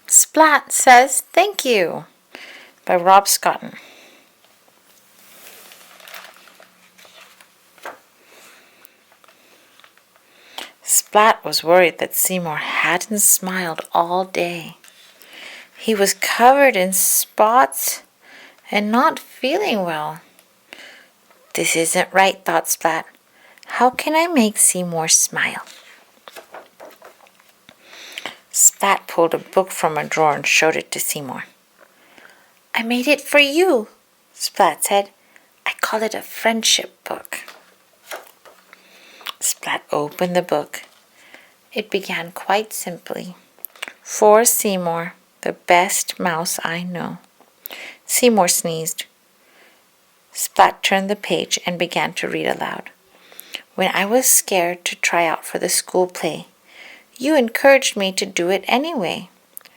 Splat Says Thank You by Rob Scotton. Splat was worried that Seymour hadn't smiled all day. He was covered in spots and not feeling well. This isn't right, thought Splat. How can I make Seymour smile? Splat pulled a book from a drawer and showed it to Seymour. I made it for you, Splat said. I call it a friendship book. Splat opened the book. It began quite simply. For Seymour, the best mouse I know. Seymour sneezed. Splat turned the page and began to read aloud. When I was scared to try out for the school play, you encouraged me to do it anyway,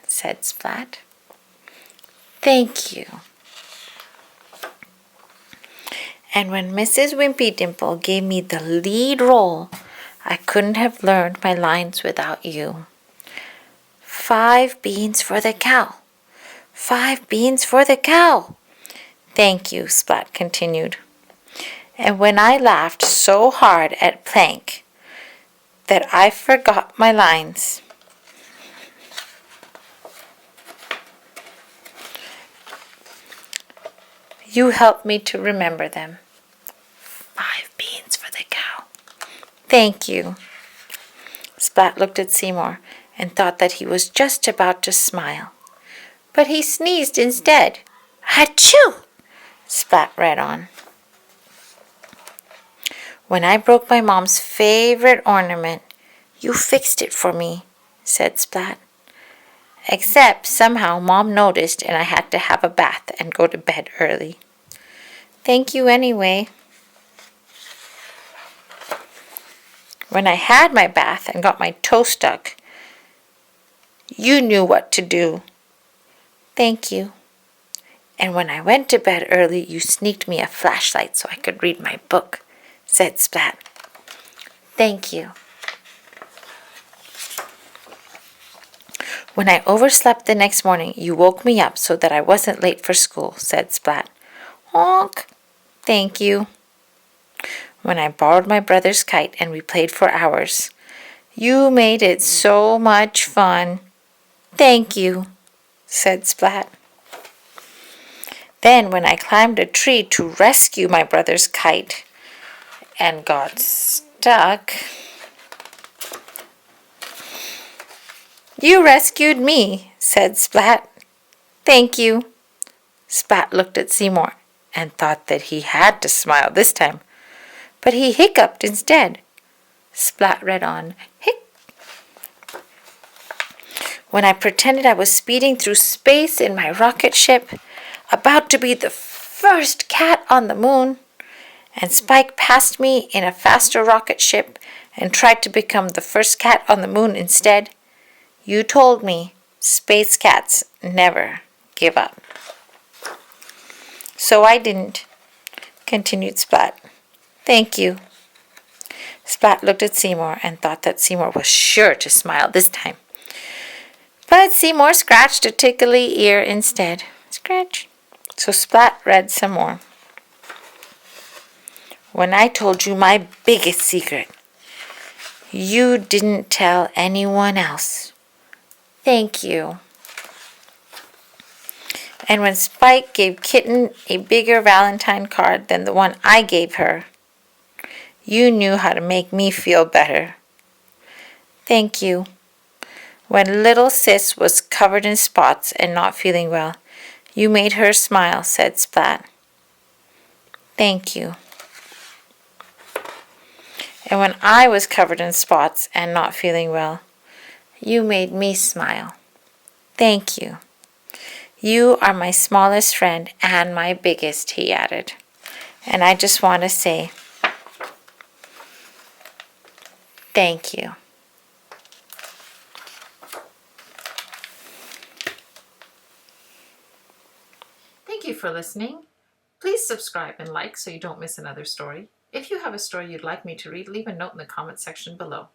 said Splat. Thank you. And when Mrs. Wimpy Dimple gave me the lead role, I couldn't have learned my lines without you. 5 beans for the cow. 5 beans for the cow. Thank you, Splat continued. And when I laughed so hard at Plank that I forgot my lines, you helped me to remember them. 5 beans for the cow. Thank you. Splat looked at Seymour and thought that he was just about to smile. But he sneezed instead. Achoo! Splat read on. When I broke my mom's favorite ornament, you fixed it for me, said Splat. Except somehow Mom noticed and I had to have a bath and go to bed early. Thank you anyway. When I had my bath and got my toe stuck, you knew what to do. Thank you. And when I went to bed early, you sneaked me a flashlight so I could read my book, said Splat. Thank you. When I overslept the next morning, you woke me up so that I wasn't late for school, said Splat. Honk. Thank you. When I borrowed my brother's kite and we played for hours, you made it so much fun. Thank you, said Splat. Then when I climbed a tree to rescue my brother's kite and got stuck, you rescued me, said Splat. Thank you. Splat looked at Seymour and thought that he had to smile this time, but he hiccuped instead. Splat read on. Hic. When I pretended I was speeding through space in my rocket ship, about to be the first cat on the moon, and Spike passed me in a faster rocket ship and tried to become the first cat on the moon instead, you told me space cats never give up. So I didn't, continued Splat. Thank you. Splat looked at Seymour and thought that Seymour was sure to smile this time. But Seymour scratched a tickly ear instead. Scratch. So Splat read some more. When I told you my biggest secret, you didn't tell anyone else. Thank you. And when Spike gave Kitten a bigger Valentine card than the one I gave her, you knew how to make me feel better. Thank you. When little Sis was covered in spots and not feeling well, you made her smile, said Splat. Thank you. And when I was covered in spots and not feeling well, you made me smile. Thank you. You are my smallest friend and my biggest, he added. And I just want to say, thank you. Thank you for listening. Please subscribe and like so you don't miss another story. If you have a story you'd like me to read, leave a note in the comment section below.